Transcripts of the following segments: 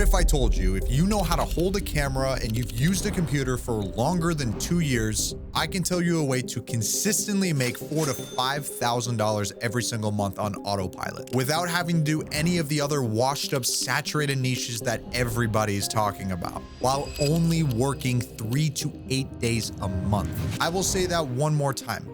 What if I told you, if you know how to hold a camera and you've used a computer for longer than 2 years, I can tell you a way to consistently make $4,000 to $5,000 every single month on autopilot without having to do any of the other washed up, saturated niches that everybody's talking about, while only working 3 to 8 days a month. I will say that one more time.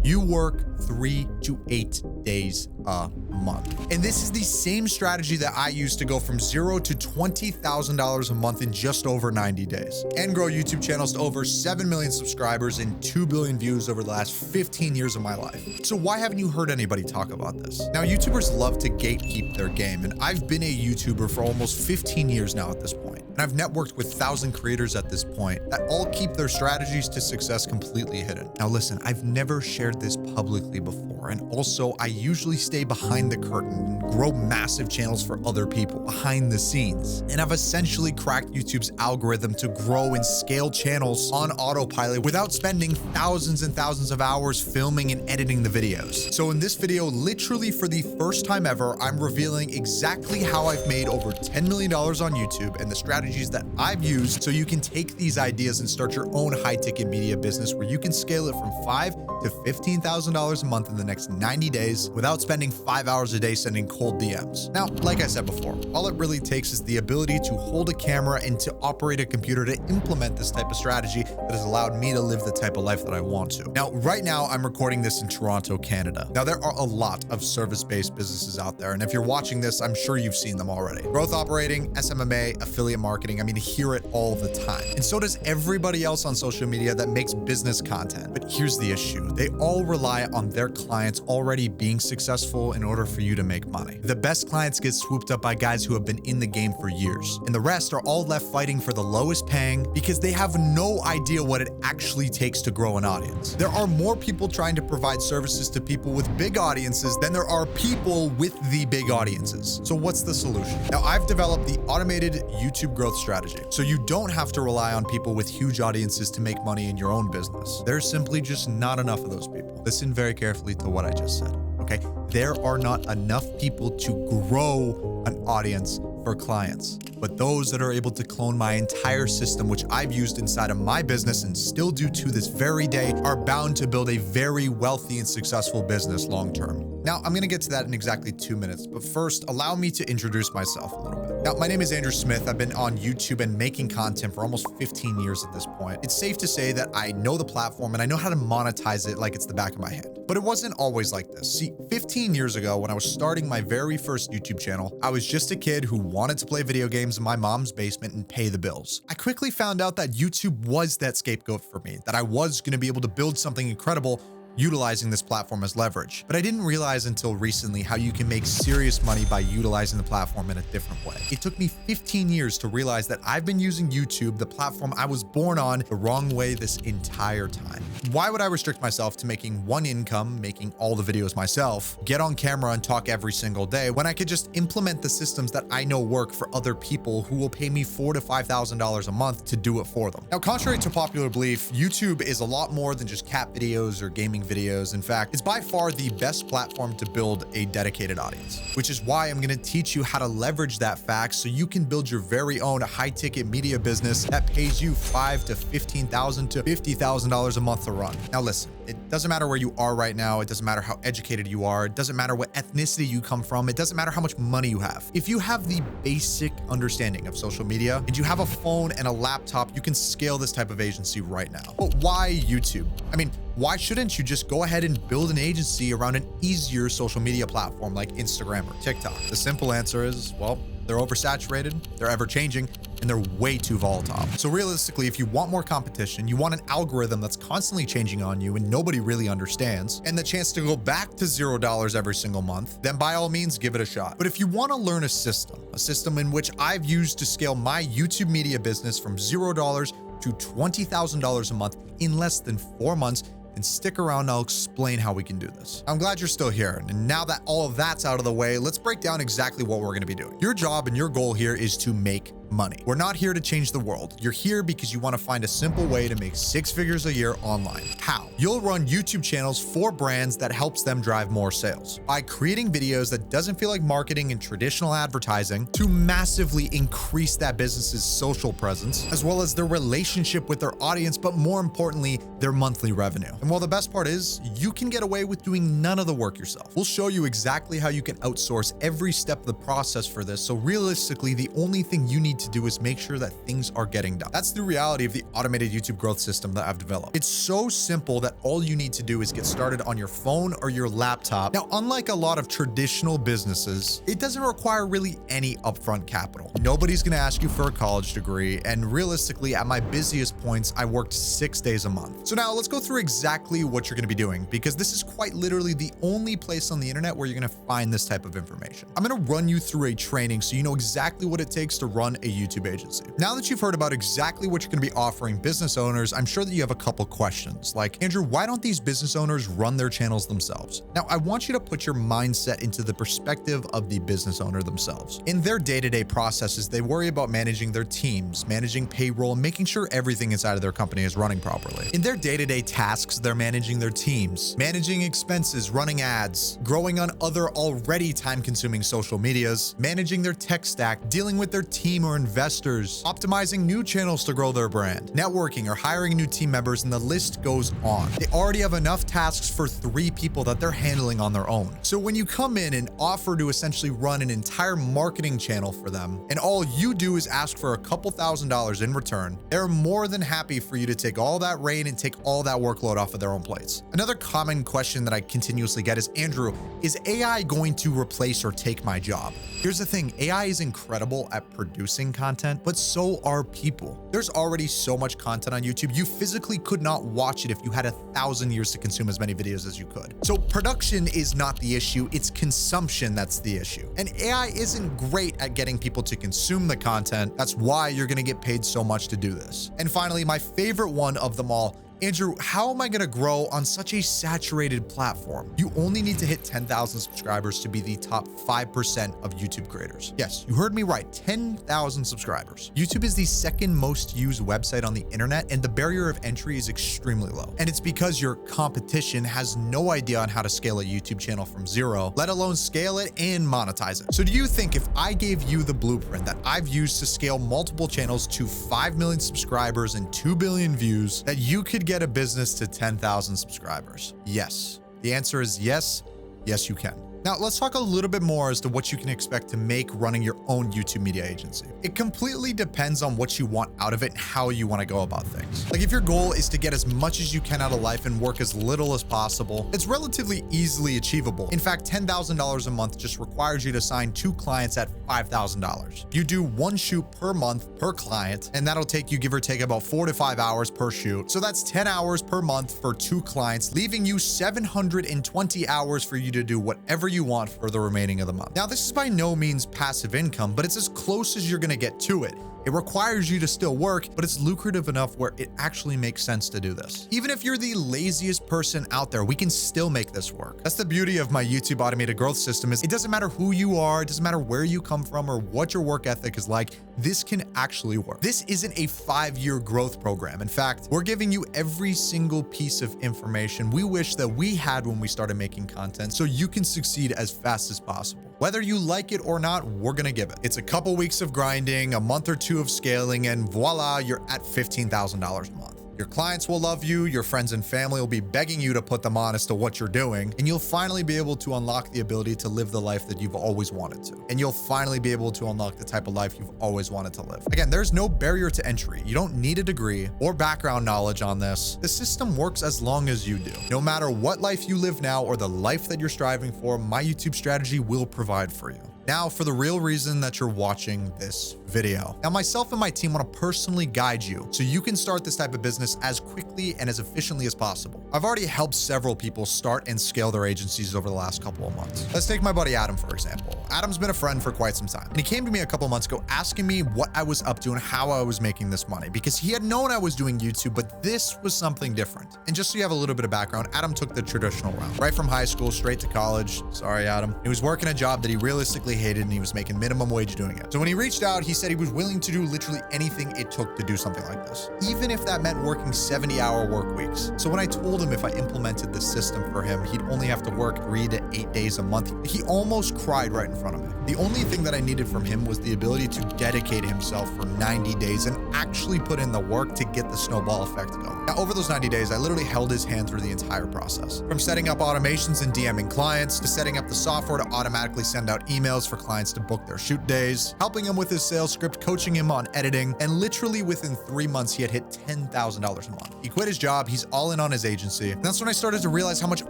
You work 3 to 8 days a month. And this is the same strategy that I used to go from $0 to $20,000 a month in just over 90 days and grow YouTube channels to over 7 million subscribers and 2 billion views over the last 15 years of my life. So why haven't you heard anybody talk about this? Now, YouTubers love to gatekeep their game, and I've been a YouTuber for almost 15 years now at this point. And I've networked with 1,000 creators at this point that all keep their strategies to success completely hidden. Now listen, I've never shared this publicly before, and also I usually stay behind the curtain and grow massive channels for other people behind the scenes. And I've essentially cracked YouTube's algorithm to grow and scale channels on autopilot without spending thousands and thousands of hours filming and editing the videos. So in this video, literally for the first time ever, I'm revealing exactly how I've made over $10 million on YouTube and the strategies that I've used so you can take these ideas and start your own high-ticket media business where you can scale it from $5,000 to $15,000 a month in the next 90 days without spending 5 hours a day sending cold DMs. Now, like I said before, all it really takes is the ability to hold a camera and to operate a computer to implement this type of strategy that has allowed me to live the type of life that I want to. Now, right now, I'm recording this in Toronto, Canada. Now, there are a lot of service-based businesses out there, and if you're watching this, I'm sure you've seen them already. Growth operating, SMMA, affiliate marketing, I mean, hear it all the time. And so does everybody else on social media that makes business content. But here's the issue. They all rely on their clients already being successful in order for you to make money. The best clients get swooped up by guys who have been in the game for years, and the rest are all left fighting for the lowest paying because they have no idea what it actually takes to grow an audience. There are more people trying to provide services to people with big audiences than there are people with the big audiences. So what's the solution? Now, I've developed the automated YouTube growth strategy, so you don't have to rely on people with huge audiences to make money in your own business. There's simply just not enough of those people. Listen very carefully to what I just said, okay? There are not enough people to grow an audience for clients, but those that are able to clone my entire system, which I've used inside of my business and still do to this very day, are bound to build a very wealthy and successful business long-term. Now, I'm gonna get to that in exactly 2 minutes, but first, allow me to introduce myself a little bit. Now, my name is Andrew Smith. I've been on YouTube and making content for almost 15 years at this point. It's safe to say that I know the platform and I know how to monetize it like it's the back of my hand. But it wasn't always like this. See, 15 years ago, when I was starting my very first YouTube channel, I was just a kid who wanted to play video games in my mom's basement and pay the bills. I quickly found out that YouTube was that scapegoat for me, that I was gonna be able to build something incredible utilizing this platform as leverage. But I didn't realize until recently how you can make serious money by utilizing the platform in a different way. It took me 15 years to realize that I've been using YouTube, the platform I was born on, the wrong way this entire time. Why would I restrict myself to making one income, making all the videos myself, get on camera and talk every single day, when I could just implement the systems that I know work for other people who will pay me $4,000 to $5,000 a month to do it for them? Now, contrary to popular belief, YouTube is a lot more than just cat videos or gaming videos. In fact, it's by far the best platform to build a dedicated audience, which is why I'm going to teach you how to leverage that fact so you can build your very own high-ticket media business that pays you $5,000 to $15,000 to $50,000 a month to run. Now listen, it doesn't matter where you are right now. It doesn't matter how educated you are. It doesn't matter what ethnicity you come from. It doesn't matter how much money you have. If you have the basic understanding of social media and you have a phone and a laptop, you can scale this type of agency right now. But why YouTube? I mean, why shouldn't you just go ahead and build an agency around an easier social media platform like Instagram or TikTok? The simple answer is, well, they're oversaturated, they're ever-changing, and they're way too volatile. So realistically, if you want more competition, you want an algorithm that's constantly changing on you and nobody really understands, and the chance to go back to $0 every single month, then by all means, give it a shot. But if you want to learn a system in which I've used to scale my YouTube media business from $0 to $20,000 a month in less than 4 months, and stick around, I'll explain how we can do this. I'm glad you're still here. And now that all of that's out of the way, let's break down exactly what we're gonna be doing. Your job and your goal here is to make money. We're not here to change the world. You're here because you want to find a simple way to make 6 figures a year online. How? You'll run YouTube channels for brands that helps them drive more sales by creating videos that doesn't feel like marketing and traditional advertising to massively increase that business's social presence, as well as their relationship with their audience, but more importantly, their monthly revenue. And while the best part is, you can get away with doing none of the work yourself. We'll show you exactly how you can outsource every step of the process for this. So realistically, the only thing you need to do is make sure that things are getting done. That's the reality of the automated YouTube growth system that I've developed. It's so simple that all you need to do is get started on your phone or your laptop. Now, unlike a lot of traditional businesses, it doesn't require really any upfront capital. Nobody's gonna ask you for a college degree, and realistically, at my busiest points, I worked 6 days a month. So now let's go through exactly what you're gonna be doing, because this is quite literally the only place on the internet where you're gonna find this type of information. I'm gonna run you through a training so you know exactly what it takes to run a YouTube agency. Now that you've heard about exactly what you're gonna be offering business owners, I'm sure that you have a couple questions like, Andrew, why don't these business owners run their channels themselves? Now, I want you to put your mindset into the perspective of the business owner themselves. In their day-to-day processes, they worry about managing their teams, managing payroll, and making sure everything inside of their company is running properly. In their day-to-day tasks, they're managing their teams, managing expenses, running ads, growing on other already time-consuming social medias, managing their tech stack, dealing with their team or investors, optimizing new channels to grow their brand, networking or hiring new team members, and the list goes on. They already have enough tasks for 3 people that they're handling on their own. So when you come in and offer to essentially run an entire marketing channel for them, and all you do is ask for a couple $1,000s in return, they're more than happy for you to take all that reign and take all that workload off of their own plates. Another common question that I continuously get is, Andrew, is AI going to replace or take my job? Here's the thing, AI is incredible at producing content, but so are people. There's already so much content on YouTube, you physically could not watch it if you had 1,000 years to consume as many videos as you could. So production is not the issue, it's consumption that's the issue. And AI isn't great at getting people to consume the content. That's why you're gonna get paid so much to do this. And finally, my favorite one of them all, Andrew, how am I gonna grow on such a saturated platform? You only need to hit 10,000 subscribers to be the top 5% of YouTube creators. Yes, you heard me right, 10,000 subscribers. YouTube is the second most used website on the internet, and the barrier of entry is extremely low. And it's because your competition has no idea on how to scale a YouTube channel from zero, let alone scale it and monetize it. So do you think if I gave you the blueprint that I've used to scale multiple channels to 5 million subscribers and 2 billion views, that you could get a business to 10,000 subscribers? Yes. The answer is yes. Yes, you can. Now, let's talk a little bit more as to what you can expect to make running your own YouTube media agency. It completely depends on what you want out of it and how you want to go about things. Like if your goal is to get as much as you can out of life and work as little as possible, it's relatively easily achievable. In fact, $10,000 a month just requires you to sign 2 clients at $5,000. You do 1 shoot per month per client, and that'll take you give or take about 4 to 5 hours per shoot. So that's 10 hours per month for 2 clients, leaving you 720 hours for you to do whatever you want for the remaining of the month. Now, this is by no means passive income, but it's as close as you're gonna get to it. It requires you to still work, but it's lucrative enough where it actually makes sense to do this. Even if you're the laziest person out there, we can still make this work. That's the beauty of my YouTube automated growth system, is it doesn't matter who you are, it doesn't matter where you come from or what your work ethic is like, this can actually work. This isn't a 5-year growth program. In fact, we're giving you every single piece of information we wish that we had when we started making content so you can succeed as fast as possible. Whether you like it or not, we're gonna give it. It's a couple weeks of grinding, a month or 2 of scaling, and voila, you're at $15,000 a month. Your clients will love you, your friends and family will be begging you to put them on as to what you're doing, and you'll finally be able to unlock the ability to live the life that you've always wanted to. And you'll finally be able to unlock the type of life you've always wanted to live. Again, there's no barrier to entry. You don't need a degree or background knowledge on this. The system works as long as you do. No matter what life you live now or the life that you're striving for, my YouTube strategy will provide for you. Now, for the real reason that you're watching this video. Now, myself and my team want to personally guide you so you can start this type of business as quickly and as efficiently as possible. I've already helped several people start and scale their agencies over the last couple of months. Let's take my buddy Adam, for example. Adam's been a friend for quite some time, and he came to me a couple months ago asking me what I was up to and how I was making this money, because he had known I was doing YouTube, but this was something different. And just so you have a little bit of background, Adam took the traditional route, right from high school straight to college. Sorry, Adam. He was working a job that he realistically absolutely hated and he was making minimum wage doing it. So when he reached out, he said he was willing to do literally anything it took to do something like this, even if that meant working 70-hour work weeks. So when I told him if I implemented the system for him, he'd only have to work 3 to 8 days a month, he almost cried right in front of me. The only thing that I needed from him was the ability to dedicate himself for 90 days and actually put in the work to get the snowball effect going. Now, over those 90 days, I literally held his hand through the entire process. From setting up automations and DMing clients, to setting up the software to automatically send out emails for clients to book their shoot days, helping him with his sales script, coaching him on editing, and literally within 3 months, he had hit $10,000 a month. He quit his job, he's all in on his agency. And that's when I started to realize how much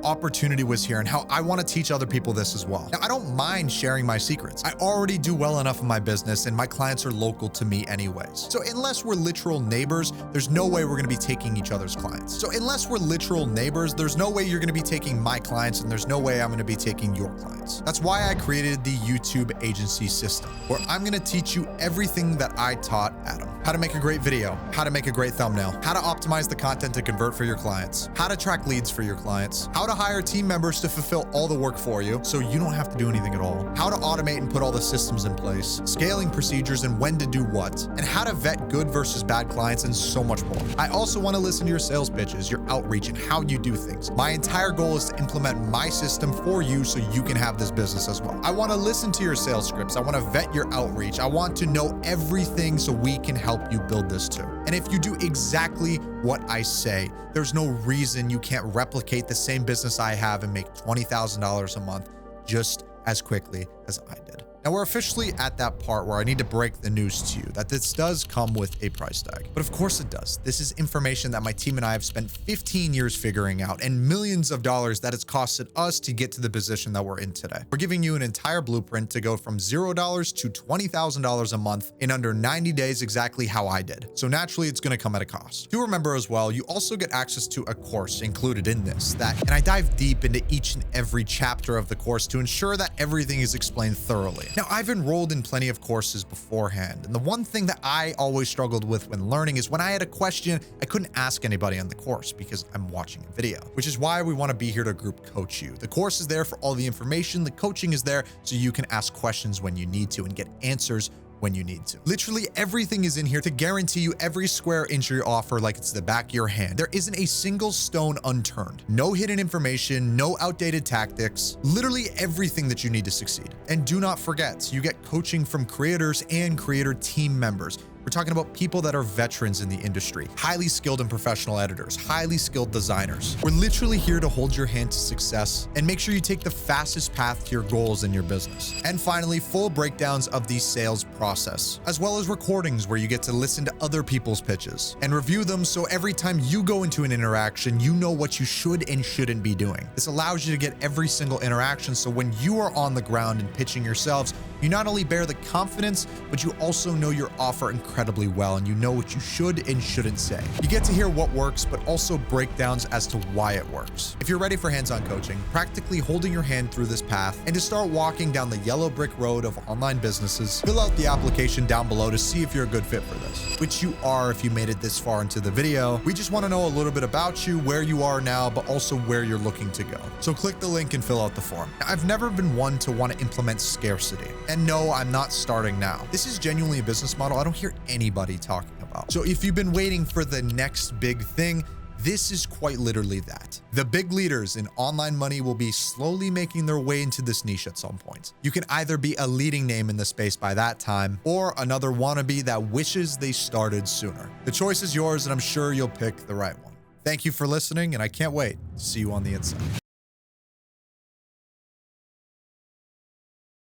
opportunity was here and how I want to teach other people this as well. Now, I don't mind sharing my secrets. I already do well enough in my business and my clients are local to me anyways. So unless we're literal neighbors, there's no way we're going to be taking each other's clients. So unless we're literal neighbors, there's no way you're going to be taking my clients and there's no way I'm going to be taking your clients. That's why I created the YouTube agency system, where I'm going to teach you everything that I taught Adam. How to make a great video, how to make a great thumbnail, how to optimize the content to convert for your clients, how to track leads for your clients, how to hire team members to fulfill all the work for you so you don't have to do anything at all, how to automate and put all the systems in place, scaling procedures and when to do what, and how to vet good versus bad clients, and so much more. I also want to listen to your sales pitches, your outreach, and how you do things. My entire goal is to implement my system for you so you can have this business as well. I want to listen to your sales scripts. I want to vet your outreach. I want to know everything so we can help you build this too. And if you do exactly what I say, there's no reason you can't replicate the same business I have and make $20,000 a month just as quickly as I did. Now we're officially at that part where I need to break the news to you that this does come with a price tag. But of course it does. This is information that my team and I have spent 15 years figuring out and millions of dollars that it's costed us to get to the position that we're in today. We're giving you an entire blueprint to go from $0 to $20,000 a month in under 90 days, exactly how I did. So naturally it's going to come at a cost. Do remember as well, you also get access to a course included in this and I dive deep into each and every chapter of the course to ensure that everything is explained thoroughly. Now, I've enrolled in plenty of courses beforehand, and the one thing that I always struggled with when learning is when I had a question, I couldn't ask anybody on the course because I'm watching a video, which is why we want to be here to group coach you. The course is there for all the information, the coaching is there so you can ask questions when you need to and get answers when you need to. Literally everything is in here to guarantee you every square inch of your offer like it's the back of your hand. There isn't a single stone unturned. No hidden information, no outdated tactics, literally everything that you need to succeed. And do not forget, you get coaching from creators and creator team members. We're talking about people that are veterans in the industry, highly skilled and professional editors, highly skilled designers. We're literally here to hold your hand to success and make sure you take the fastest path to your goals in your business. And finally, full breakdowns of the sales process, as well as recordings where you get to listen to other people's pitches and review them so every time you go into an interaction, you know what you should and shouldn't be doing. This allows you to get every single interaction so when you are on the ground and pitching yourselves, you not only bear the confidence, but you also know your offer incredibly well and you know what you should and shouldn't say. You get to hear what works, but also breakdowns as to why it works. If you're ready for hands-on coaching, practically holding your hand through this path, and to start walking down the yellow brick road of online businesses, fill out the application down below to see if you're a good fit for this, which you are if you made it this far into the video. We just want to know a little bit about you, where you are now, but also where you're looking to go. So click the link and fill out the form. I've never been one to want to implement scarcity. And no, I'm not starting now. This is genuinely a business model I don't hear anybody talking about. So if you've been waiting for the next big thing, this is quite literally that. The big leaders in online money will be slowly making their way into this niche at some point. You can either be a leading name in the space by that time, or another wannabe that wishes they started sooner. The choice is yours, and I'm sure you'll pick the right one. Thank you for listening, and I can't wait to see you on the inside.